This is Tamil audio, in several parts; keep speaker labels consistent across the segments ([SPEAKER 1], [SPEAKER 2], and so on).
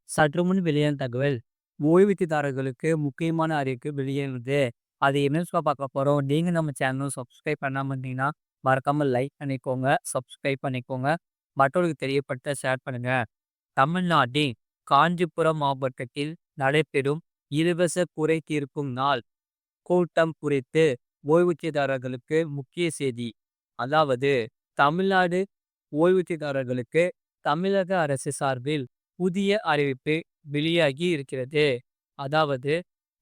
[SPEAKER 1] சற்று முன் வெளியான தகவல் ஓய்வூதியதாரர்களுக்கு முக்கியமான அறிவிப்பு வெளியானது. அது என்னன்னு பார்க்க போறோம். நீங்க நம்ம சேனலும் சப்ஸ்கிரைப் பண்ணாம இருந்தீங்கன்னா மறக்காம லைக் பண்ணிக்கோங்க, சப்ஸ்கிரைப் பண்ணிக்கோங்க, மற்றவர்களுக்கு தெரியப்படுத்த ஷேர் பண்ணுங்க. தமிழ்நாட்டின் காஞ்சிபுரம் மாவட்டத்தில் நடைபெறும் இலவச குறை தீர்க்கும் நாள் கூட்டம் குறித்து ஓய்வூதியதாரர்களுக்கு முக்கிய செய்தி. அதாவது தமிழ்நாடு ஓய்வூதியதாரர்களுக்கு தமிழக அரசு சார்பில் புதிய அறிவிப்பு வெளியாகி இருக்கிறது. அதாவது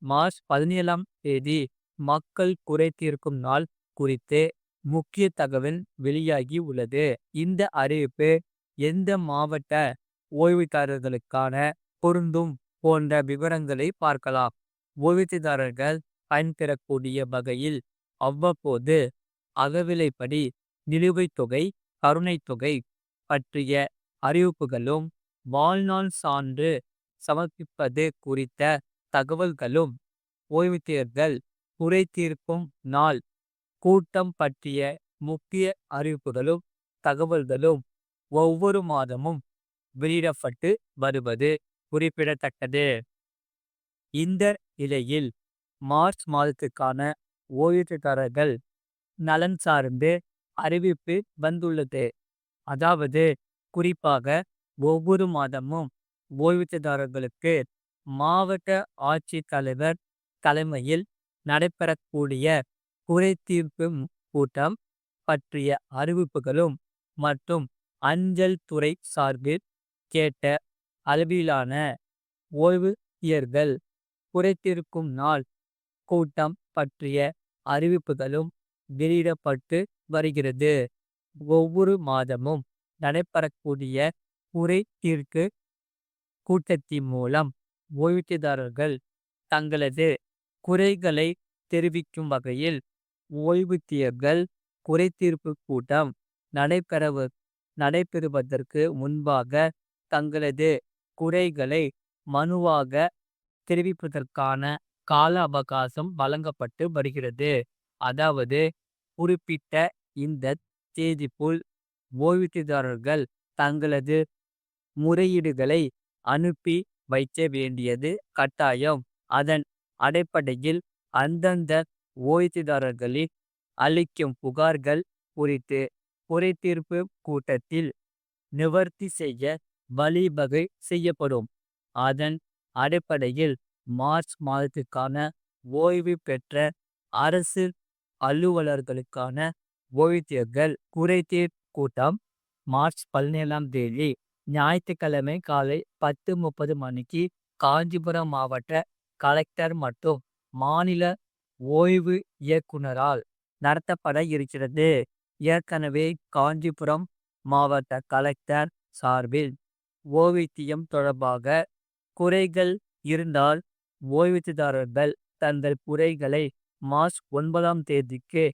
[SPEAKER 1] மார்ச் 17ஆம் தேதி மக்கள் குறை தீர்க்கும் நாள் குறித்து முக்கிய தகவல் வெளியாகி உள்ளது. இந்த அறிவிப்பு எந்த மாவட்ட ஓய்வூதியதாரர்களுக்கான பொருந்தும் போன்ற விவரங்களை பார்க்கலாம். ஓய்வூதியதாரர்கள் பயன்பெறக்கூடிய வகையில் அவ்வப்போது அகவிலைப்படி நிலுவைத் தொகை, கருணைத் தொகை பற்றிய அறிவிப்புகளும், வாழ்நாள் சான்று சமர்ப்பிப்பது குறித்த தகவல்களும், ஓய்வூதியர்கள் குறை தீர்க்கும் நாள் கூட்டம் பற்றிய முக்கிய அறிவிப்புகளும் தகவல்களும் ஒவ்வொரு மாதமும் வெளியிடப்பட்டு வருவது குறிப்பிடத்தக்கது. இந்த நிலையில் மார்ச் மாதத்துக்கான ஓய்வூதியதாரர்கள் நலன் சார்ந்து அறிவிப்பு வந்துள்ளது. அதாவது குறிப்பாக ஒவ்வொரு மாதமும் ஓய்வூதியதாரர்களுக்கு மாவட்ட ஆட்சித்தலைவர் தலைமையில் நடைபெறக்கூடிய குறை தீர்ப்பு கூட்டம் பற்றிய அறிவிப்புகளும் மற்றும் அஞ்சல் துறை சார்பில் கேட்ட அளவிலான ஓய்வூதியர்கள் குறைத்திருக்கும் நாள் கூட்டம் பற்றிய அறிவிப்புகளும் வெளியிடப்பட்டு வருகிறது. ஒவ்வொரு மாதமும் நடைபெறக்கூடிய குறை தீர்க்கு கூட்டத்தின் மூலம் ஓய்வூதியதாரர்கள் தங்களது குறைகளை தெரிவிக்கும் வகையில் ஓய்வூதியர்கள் குறைதீர்ப்பு கூட்டம் நடைபெறுவதற்கு முன்பாக தங்களது குறைகளை மனுவாக தெரிவிப்பதற்கான கால அவகாசம் வழங்கப்பட்டு வருகிறது. அதாவது குறிப்பிட்ட இந்த தேதிக்குள் ஓய்வூதியதாரர்கள் தங்களது முறையீடுகளை அனுப்பி வைக்க வேண்டியது கட்டாயம். அதன் அடிப்படையில் அந்தந்த ஓய்வூதியதாரர்களின் அளிக்கும் புகார்கள் குறித்து குறைதீர்ப்பு கூட்டத்தில் நிவர்த்தி செய்ய வழிவகை செய்யப்படும். அதன் அடிப்படையில் மார்ச் மாதத்துக்கான ஓய்வு பெற்ற அரசு அலுவலர்களுக்கான ஓய்வூதியர்கள் குறைதீர் கூட்டம் மார்ச் 17ஆம் தேதி ஞாயிற்றுக்கிழமை காலை 10:30 மணிக்கு காஞ்சிபுரம் மாவட்ட கலெக்டர் மற்றும் மாநில ஓய்வு இயக்குனரால் நடத்தப்பட இருக்கிறது. ஏற்கனவே காஞ்சிபுரம் மாவட்ட கலெக்டர் சார்பில் ஓய்வூதியம் தொடர்பாக குறைகள் இருந்தால் ஓய்வூதியதாரர்கள் தங்கள் குறைகளை மார்ச் 9ஆம் தேதிக்கு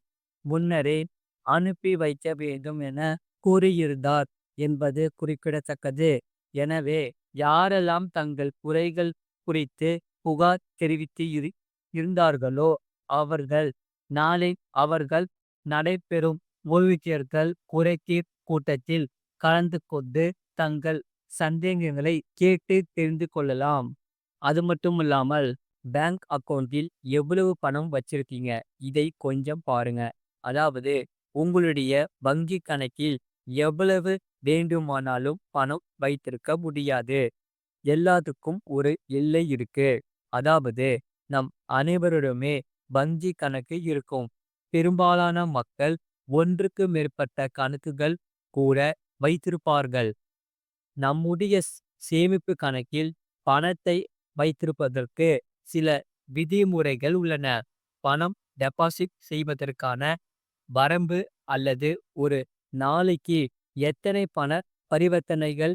[SPEAKER 1] முன்னரே அனுப்பி வைக்க வேண்டும் என கூறியிருந்தார் என்பது குறிப்பிடத்தக்கது. எனவே யாரெல்லாம் தங்கள் குறைகள் குறித்து புகார் தெரிவித்து இருந்தார்களோ அவர்கள் நாளை அவர்கள் நடைபெறும் ஓய்வூதியர்கள் குறைதீர் கூட்டத்தில் கலந்து கொண்டு தங்கள் சந்தேகங்களை கேட்டு தெரிந்து கொள்ளலாம். அது மட்டும் இல்லாமல் பேங்க் அக்கவுண்டில் எவ்வளவு பணம் வச்சிருக்கீங்க இதை கொஞ்சம் பாருங்க. அதாவது உங்களுடைய வங்கி கணக்கில் எவ்வளவு வேண்டுமானாலும் பணம் வைத்திருக்க முடியாது. எல்லாத்துக்கும் ஒரு எல்லை இருக்கு. அதாவது நம் அனைவருடமே வங்கி கணக்கு இருக்கும். பெரும்பாலான மக்கள் ஒன்றுக்கு மேற்பட்ட கணக்குகள் கூட வைத்திருப்பார்கள். நம்முடைய சேமிப்பு கணக்கில் பணத்தை வைத்திருப்பதற்கு சில விதிமுறைகள் உள்ளன. பணம் டெபாசிட் செய்வதற்கான வரம்பு அல்லது ஒரு நாளைக்கு எத்தனை பண பரிவர்த்தனைகள்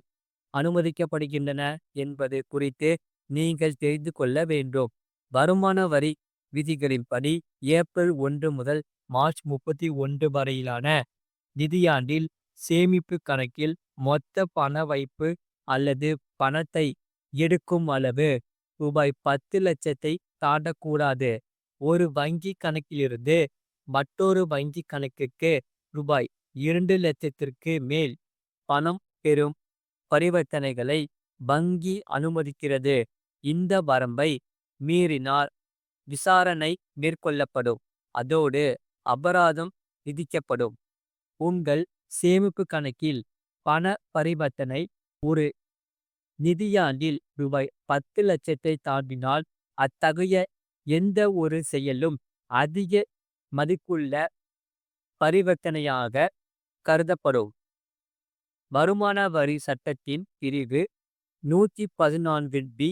[SPEAKER 1] அனுமதிக்கப்படுகின்றன என்பது குறித்து நீங்கள் தெரிந்து கொள்ள வேண்டும். வருமான வரி விதிகளின்படி ஏப்ரல் 1 முதல் மார்ச் 31 வரையிலான நிதியாண்டில் சேமிப்பு கணக்கில் மொத்த பண வைப்பு அல்லது பணத்தை எடுக்கும் அளவு ரூபாய் 10 லட்சத்தை தாண்டக்கூடாது. ஒரு வங்கி கணக்கிலிருந்து மற்றொரு வங்கி கணக்குக்கு ரூபாய் 2 லட்சத்திற்கு மேல் பணம் பெறும் பரிவர்த்தனைகளை வங்கி அனுமதிக்கிறது. இந்த வரம்பை மீறினால் விசாரணை மேற்கொள்ளப்படும். அதோடு அபராதம் விதிக்கப்படும். உங்கள் சேமிப்பு கணக்கில் பண பரிவர்த்தனை ஒரு நிதியாண்டில் ரூபாய் 10,00,000 தாண்டினால் அத்தகைய எந்த ஒரு செயலும் அதிக மதிப்புள்ள பரிவர்த்தனையாக கருதப்படும். வருமான வரி சட்டத்தின் பிரிவு 114(b)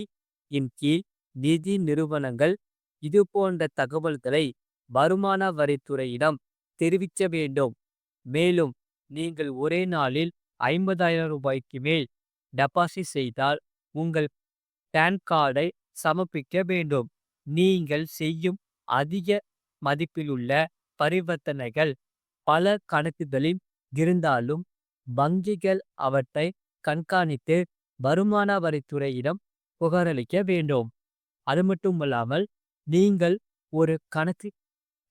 [SPEAKER 1] இன் கீழ் நிதி நிறுவனங்கள் இதுபோன்ற தகவல்களை வருமான வரித்துறையிடம் தெரிவிக்க வேண்டும். மேலும் நீங்கள் ஒரே நாளில் 50,000 ரூபாய்க்கு மேல் டெபாசிட் செய்தால் உங்கள் பான் கார்டை சமர்ப்பிக்க வேண்டும். நீங்கள் செய்யும் அதிக மதிப்பிலுள்ள பரிவர்த்தனைகள் பல கணக்குகளில் இருந்தாலும் வங்கிகள் அவற்றை கண்காணித்து வருமான வரித்துறையிடம் புகாரளிக்க வேண்டும். அது மட்டுமல்லாமல் நீங்கள் ஒரு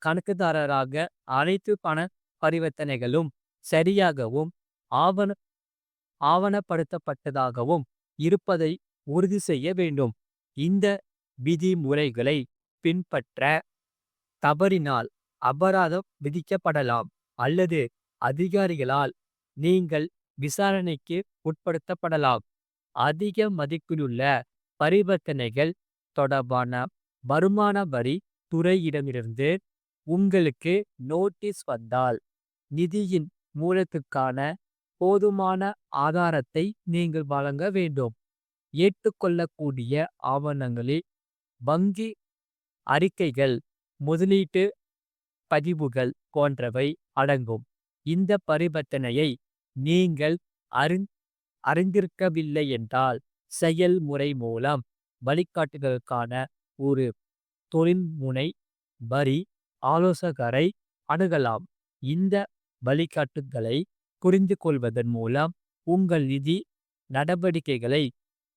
[SPEAKER 1] கணக்குதாரராக அனைத்து பண பரிவர்த்தனைகளும் சரியாகவும் ஆவணப்படுத்தப்பட்டதாகவும் இருப்பதை உறுதி செய்ய வேண்டும். இந்த விதிமுறைகளை பின்பற்ற தவறினால் அபராதம் விதிக்கப்படலாம் அல்லது அதிகாரிகளால் நீங்கள் விசாரணைக்கு உட்படுத்தப்படலாம். அதிக மதிப்பிலுள்ள பரிவர்த்தனைகள் தொடர்பான வருமான வரி துறையிடமிருந்து உங்களுக்கு நோட்டீஸ் வந்தால் நிதியின் மூலத்துக்கான போதுமான ஆதாரத்தை நீங்கள் வழங்க வேண்டும். ஏற்றுக்கொள்ளக்கூடிய ஆவணங்களில் வங்கி அறிக்கைகள், முதலீட்டு பதிவுகள் போன்றவை அடங்கும். இந்த பரிவர்த்தனையை நீங்கள் அறிந்திருக்கவில்லை என்றால் செயல்முறை மூலம் வழிகாட்டுதலுக்கான ஒரு தொழில்முனை வரி ஆலோசகரை அணுகலாம். இந்த வழிகாட்டுதலை புரிந்து கொள்வதன் மூலம் உங்கள் நிதி நடவடிக்கைகளை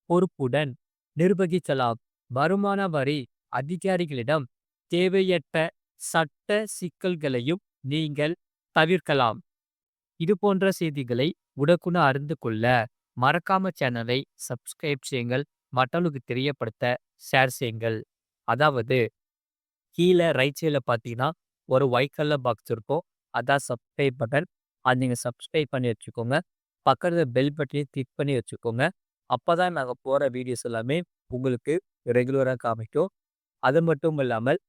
[SPEAKER 1] பொறுப்புடன் நிர்வகிக்கலாம். வருமான வரி அதிகாரிகளிடம் தேவையற்ற சட்ட சிக்கல்களையும் நீங்கள் தவிர்க்கலாம். இதுபோன்ற செய்திகளை உடனுக்குடன் அறிந்து கொள்ள மறக்காம சேனலை சப்ஸ்கிரைப் செய்யுங்கள். மற்றவங்களுக்கு தெரியப்படுத்த ஷேர் செய்யுங்கள். அதாவது கீழே ரைட் சைடில் பார்த்தீங்கன்னா ஒரு ஒயிட் கலர் பாக்ஸ் இருக்கும். அதான் சப்ஸ்கிரைப் பட்டன். அது நீங்கள் சப்ஸ்கிரைப் பண்ணி வச்சுக்கோங்க. பக்கத்தில் பெல் பட்டனையும் கிளிக் பண்ணி வச்சுக்கோங்க. அப்போ தான் நாங்கள் போகிற வீடியோஸ் எல்லாமே உங்களுக்கு ரெகுலராக காமிக்கும். அது மட்டும் இல்லாமல்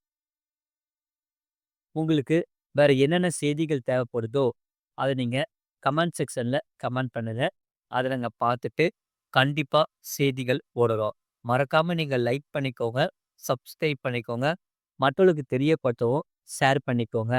[SPEAKER 1] உங்களுக்கு வேறு என்னென்ன செய்திகள் தேவைப்படுதோ அதை நீங்கள் கமெண்ட் செக்ஷனில் கமெண்ட் பண்ணுங்க. அதை நாங்கள் பார்த்துட்டு கண்டிப்பாக செய்திகள் போடுறோம். மறக்காமல் நீங்கள் லைக் பண்ணிக்கோங்க, சப்ஸ்கிரைப் பண்ணிக்கோங்க, மற்றவர்களுக்கு தெரியப்படுத்தவும் ஷேர் பண்ணிக்கோங்க.